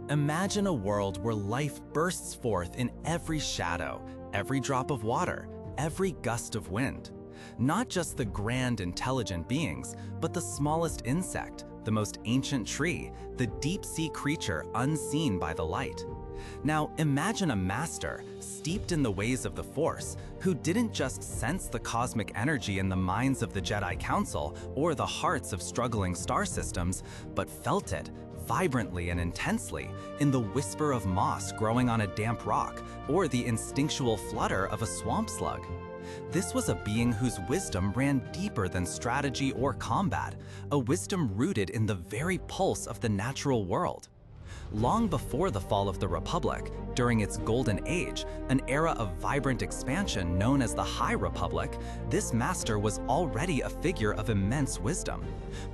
Imagine a world where life bursts forth in every shadow, every drop of water, every gust of wind. Not just the grand, intelligent beings, but the smallest insect, the most ancient tree, the deep-sea creature unseen by the light. Now, imagine a master, steeped in the ways of the Force, who didn't just sense the cosmic energy in the minds of the Jedi Council or the hearts of struggling star systems, but felt it, vibrantly and intensely, in the whisper of moss growing on a damp rock or the instinctual flutter of a swamp slug. This was a being whose wisdom ran deeper than strategy or combat, a wisdom rooted in the very pulse of the natural world. Long before the fall of the Republic, during its golden age, an era of vibrant expansion known as the High Republic, this master was already a figure of immense wisdom.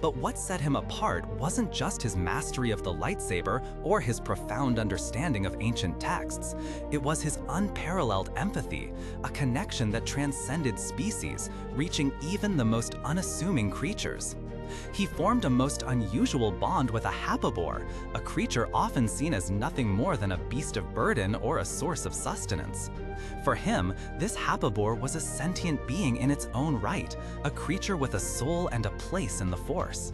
But what set him apart wasn't just his mastery of the lightsaber or his profound understanding of ancient texts. It was his unparalleled empathy, a connection that transcended species, reaching even the most unassuming creatures. He formed a most unusual bond with a hapabore, a creature often seen as nothing more than a beast of burden or a source of sustenance. For him, this hapabore was a sentient being in its own right, a creature with a soul and a place in the Force.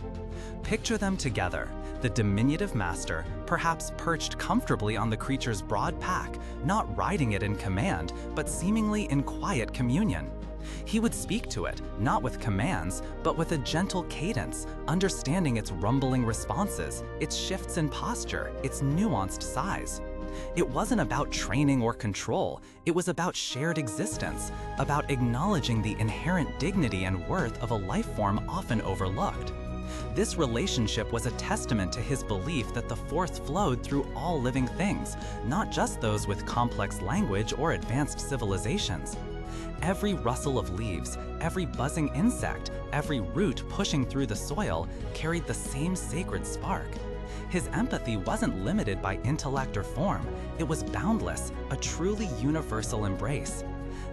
Picture them together, the diminutive master, perhaps perched comfortably on the creature's broad pack, not riding it in command, but seemingly in quiet communion. He would speak to it, not with commands, but with a gentle cadence, understanding its rumbling responses, its shifts in posture, its nuanced size. It wasn't about training or control, it was about shared existence, about acknowledging the inherent dignity and worth of a life form often overlooked. This relationship was a testament to his belief that the Force flowed through all living things, not just those with complex language or advanced civilizations. Every rustle of leaves, every buzzing insect, every root pushing through the soil carried the same sacred spark. His empathy wasn't limited by intellect or form, it was boundless, a truly universal embrace.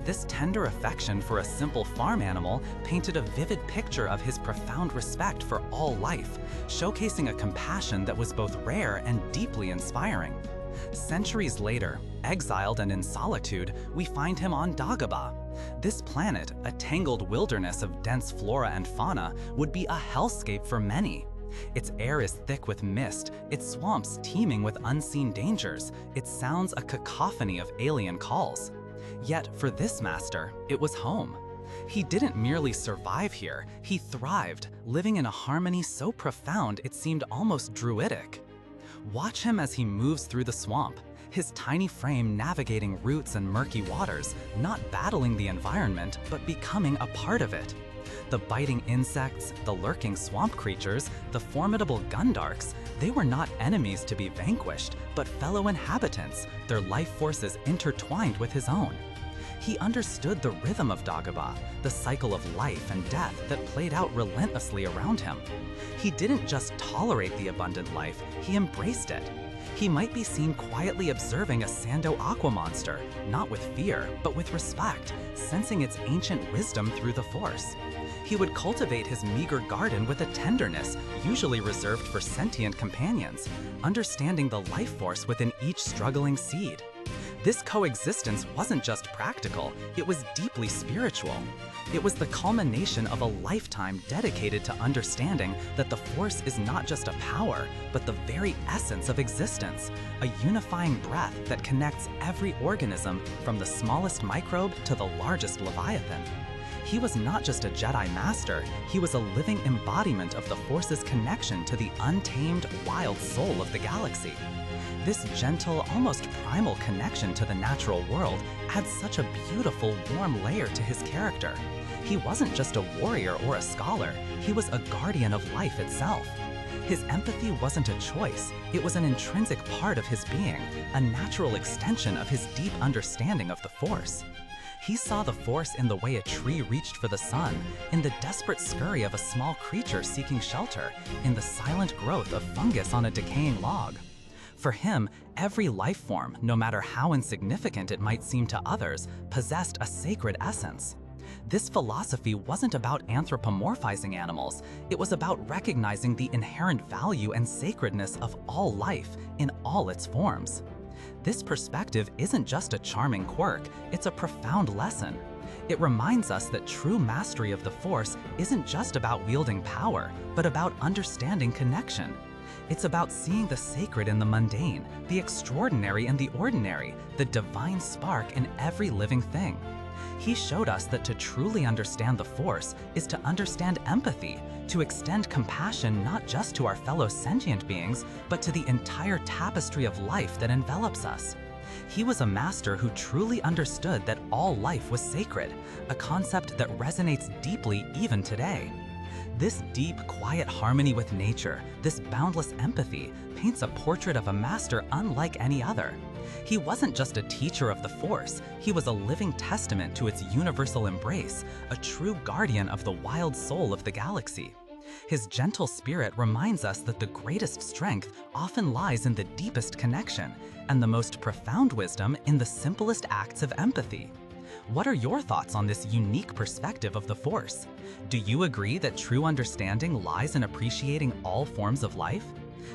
This tender affection for a simple farm animal painted a vivid picture of his profound respect for all life, showcasing a compassion that was both rare and deeply inspiring. Centuries later, exiled and in solitude, we find him on Dagobah. This planet, a tangled wilderness of dense flora and fauna, would be a hellscape for many. Its air is thick with mist, its swamps teeming with unseen dangers, its sounds a cacophony of alien calls. Yet for this master, it was home. He didn't merely survive here, he thrived, living in a harmony so profound it seemed almost druidic. Watch him as he moves through the swamp, his tiny frame navigating roots and murky waters, not battling the environment, but becoming a part of it. The biting insects, the lurking swamp creatures, the formidable Gundarks, they were not enemies to be vanquished, but fellow inhabitants, their life forces intertwined with his own. He understood the rhythm of Dagobah, the cycle of life and death that played out relentlessly around him. He didn't just tolerate the abundant life, he embraced it. He might be seen quietly observing a Sando aqua monster, not with fear, but with respect, sensing its ancient wisdom through the Force. He would cultivate his meager garden with a tenderness usually reserved for sentient companions, understanding the life force within each struggling seed. This coexistence wasn't just practical, it was deeply spiritual. It was the culmination of a lifetime dedicated to understanding that the Force is not just a power, but the very essence of existence, a unifying breath that connects every organism from the smallest microbe to the largest leviathan. He was not just a Jedi Master, he was a living embodiment of the Force's connection to the untamed, wild soul of the galaxy. This gentle, almost primal connection to the natural world adds such a beautiful, warm layer to his character. He wasn't just a warrior or a scholar, he was a guardian of life itself. His empathy wasn't a choice, it was an intrinsic part of his being, a natural extension of his deep understanding of the Force. He saw the Force in the way a tree reached for the sun, in the desperate scurry of a small creature seeking shelter, in the silent growth of fungus on a decaying log. For him, every life form, no matter how insignificant it might seem to others, possessed a sacred essence. This philosophy wasn't about anthropomorphizing animals, it was about recognizing the inherent value and sacredness of all life in all its forms. This perspective isn't just a charming quirk, it's a profound lesson. It reminds us that true mastery of the Force isn't just about wielding power, but about understanding connection. It's about seeing the sacred in the mundane, the extraordinary in the ordinary, the divine spark in every living thing. He showed us that to truly understand the Force is to understand empathy, to extend compassion not just to our fellow sentient beings, but to the entire tapestry of life that envelops us. He was a master who truly understood that all life was sacred, a concept that resonates deeply even today. This deep, quiet harmony with nature, this boundless empathy, paints a portrait of a master unlike any other. He wasn't just a teacher of the Force, he was a living testament to its universal embrace, a true guardian of the wild soul of the galaxy. His gentle spirit reminds us that the greatest strength often lies in the deepest connection, and the most profound wisdom in the simplest acts of empathy. What are your thoughts on this unique perspective of the Force? Do you agree that true understanding lies in appreciating all forms of life?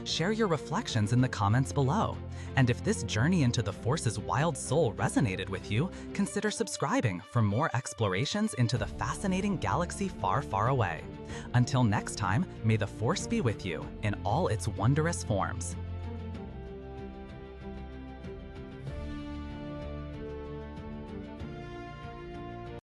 Share your reflections in the comments below. And if this journey into the Force's wild soul resonated with you, consider subscribing for more explorations into the fascinating galaxy far, far away. Until next time, may the Force be with you in all its wondrous forms.